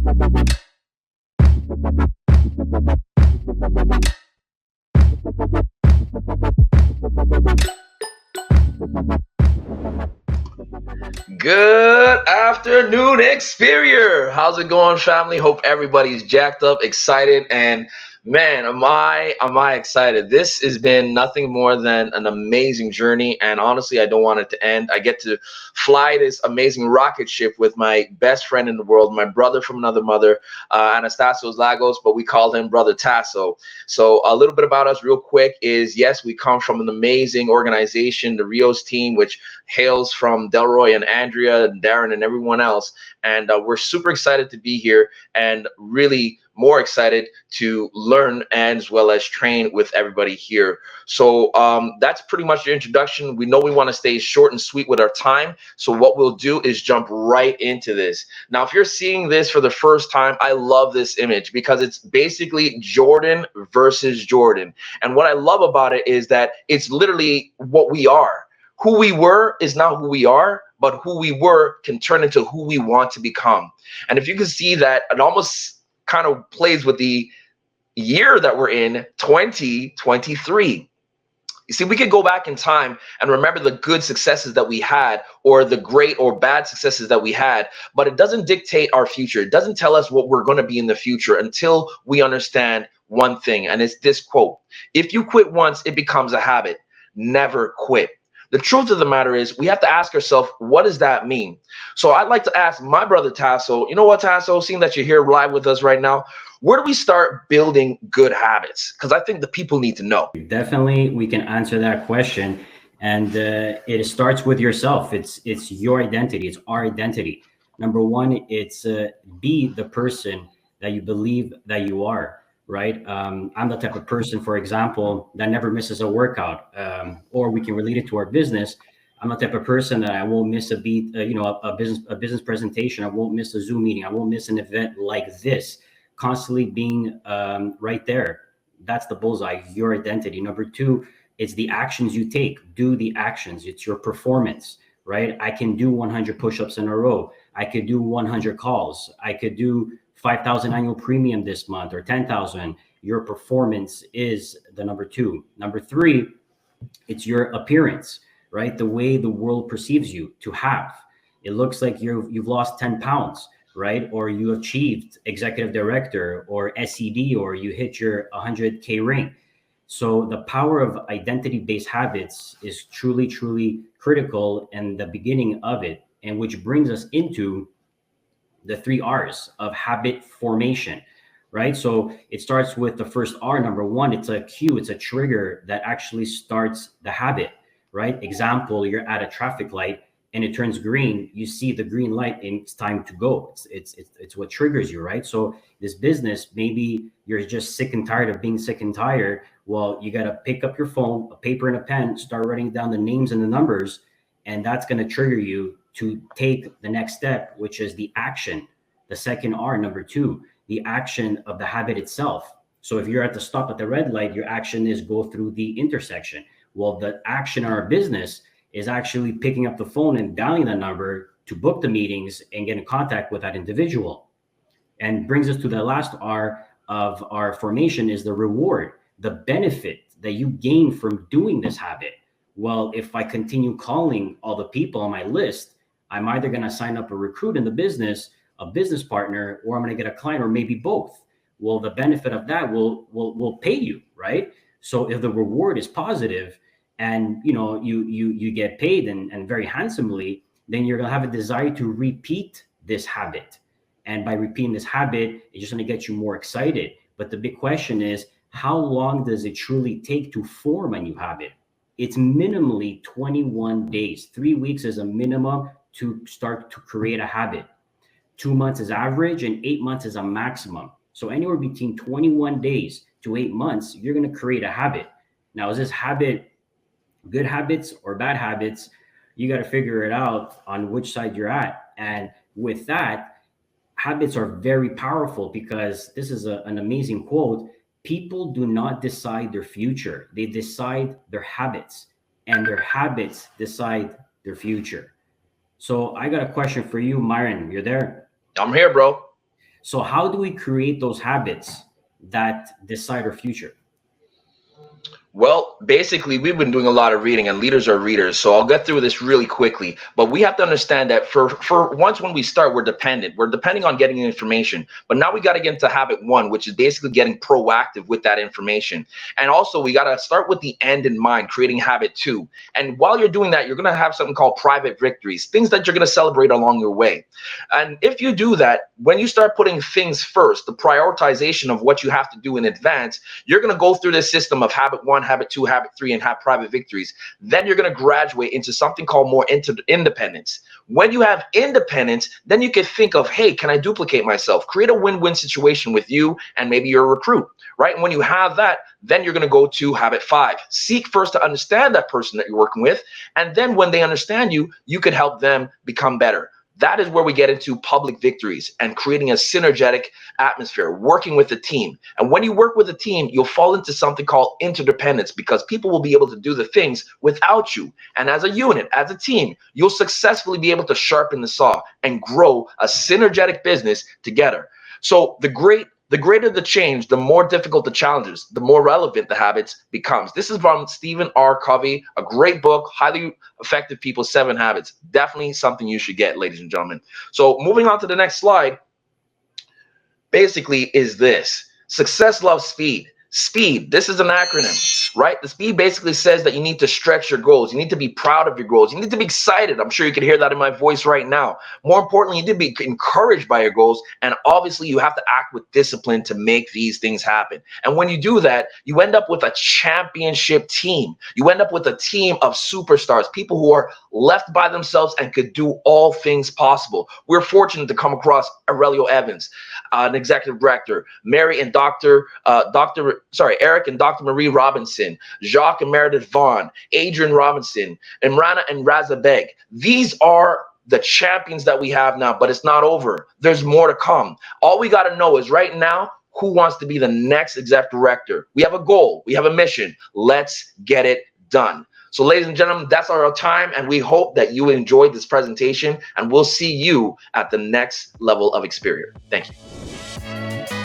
Good afternoon, Exterior. How's it going, family? Hope everybody's jacked up, excited, and man, am I excited. This has been nothing more than an amazing journey, and honestly, I don't want it to end. I get to fly this amazing rocket ship with my best friend in the world, my brother from another mother, Anastasio Lagos, but we call him Brother Tasso. So a little bit about us real quick is, yes, we come from an amazing organization, the Rios team, which hails from Delroy and Andrea and Darren and everyone else. And we're super excited to be here and really more excited to learn as well as train with everybody here. So that's pretty much the introduction. We know we want to stay short and sweet with our time. So what we'll do is jump right into this. Now, if you're seeing this for the first time, I love this image because it's basically Jordan versus Jordan. And what I love about it is that it's literally what we are. Who we were is not who we are, but who we were can turn into who we want to become. And if you can see that, it almost kind of plays with the year that we're in, 2023. You see, we could go back in time and remember the good successes that we had or the great or bad successes that we had, but it doesn't dictate our future. It doesn't tell us what we're going to be in the future until we understand one thing, and it's this quote: if you quit once, it becomes a habit. Never quit. The truth of the matter is we have to ask ourselves, what does that mean? So I'd like to ask my brother Tasso, you know what, Tasso, seeing that you're here live with us right now, where do we start building good habits? Because I think the people need to know. Definitely, we can answer that question. And it starts with yourself. It's your identity. It's our identity. Number one, it's be the person that you believe that you are. Right. I'm the type of person, for example, that never misses a workout. Or we can relate it to our business. I'm the type of person that I won't miss a beat, a business presentation. I won't miss a Zoom meeting. I won't miss an event like this. Constantly being right there. That's the bullseye, your identity. Number two, it's the actions you take. Do the actions. It's your performance, right? I can do 100 push-ups in a row. I could do 100 calls. I could do 5,000 annual premium this month or 10,000. Your performance is the number two. Number three, it's your appearance, right? The way the world perceives you to have. It looks like you've lost 10 pounds, right? Or you achieved executive director or SED, or you hit your 100K ring. So the power of identity-based habits is truly, truly critical in the beginning of it, and which brings us into the 3 R's of habit formation, right? So it starts with the first R. Number one, it's a cue, it's a trigger that actually starts the habit, right? Example, you're at a traffic light and it turns green. You see the green light and it's time to go. It's what triggers you, right? So this business, maybe you're just sick and tired of being sick and tired. Well, you got to pick up your phone, a paper and a pen, start writing down the names and the numbers, and that's going to trigger you to take the next step, which is the action. The second R, number two, the action of the habit itself. So if you're at the stop at the red light, your action is go through the intersection. Well, the action in our business is actually picking up the phone and dialing the number to book the meetings and get in contact with that individual. And brings us to the last R of our formation is the reward, the benefit that you gain from doing this habit. Well, if I continue calling all the people on my list, I'm either going to sign up a recruit in the business, a business partner, or I'm going to get a client, or maybe both. Well, the benefit of that will pay you, right? So if the reward is positive and you get paid and very handsomely, then you're going to have a desire to repeat this habit. And by repeating this habit, it's just going to get you more excited. But the big question is, how long does it truly take to form a new habit? It's minimally 21 days. 3 weeks is a minimum to start to create a habit. 2 months is average and 8 months is a maximum. So anywhere between 21 days to 8 months, you're going to create a habit. Now, is this habit good habits or bad habits? You got to figure it out on which side you're at. And with that, habits are very powerful because this is an amazing quote. People do not decide their future. They decide their habits, and their habits decide their future. So I got a question for you, Myron. You're there? I'm here, bro. So how do we create those habits that decide our future? Well, basically, we've been doing a lot of reading, and leaders are readers. So I'll get through this really quickly. But we have to understand that for once when we start, we're dependent. We're depending on getting information. But now we got to get into habit one, which is basically getting proactive with that information. And also, we got to start with the end in mind, creating habit two. And while you're doing that, you're going to have something called private victories, things that you're going to celebrate along your way. And if you do that, when you start putting things first, the prioritization of what you have to do in advance, you're going to go through this system of habit one, habit two, habit three, and have private victories. Then you're going to graduate into something called more independence. When you have independence, then you can think of, hey, can I duplicate myself? Create a win-win situation with you and maybe you're a recruit, right? And when you have that, then you're going to go to habit five. Seek first to understand that person that you're working with. And then when they understand you, you can help them become better. That is where we get into public victories and creating a synergetic atmosphere, working with a team. And when you work with a team, you'll fall into something called interdependence because people will be able to do the things without you. And as a unit, as a team, you'll successfully be able to sharpen the saw and grow a synergetic business together. So the greater the change, the more difficult the challenges, the more relevant the habits becomes. This is from Stephen R. Covey, a great book, highly effective people, 7 habits. Definitely something you should get, ladies and gentlemen. So moving on to the next slide, basically is this. Success loves speed. Speed, this is an acronym, right? The speed basically says that you need to stretch your goals. You need to be proud of your goals. You need to be excited. I'm sure you can hear that in my voice right now. More importantly, you need to be encouraged by your goals. And obviously, you have to act with discipline to make these things happen. And when you do that, you end up with a championship team. You end up with a team of superstars, people who are left by themselves and could do all things possible. We're fortunate to come across Aurelio Evans, an executive director, Eric and Dr. Marie Robinson, Jacques and Meredith Vaughn, Adrian Robinson, Imrana and Raza Beg. These are the champions that we have now, but it's not over. There's more to come. All we got to know is right now, who wants to be the next exec director? We have a goal. We have a mission. Let's get it done. So ladies and gentlemen, that's our time, and we hope that you enjoyed this presentation, and we'll see you at the next level of Experior. Thank you.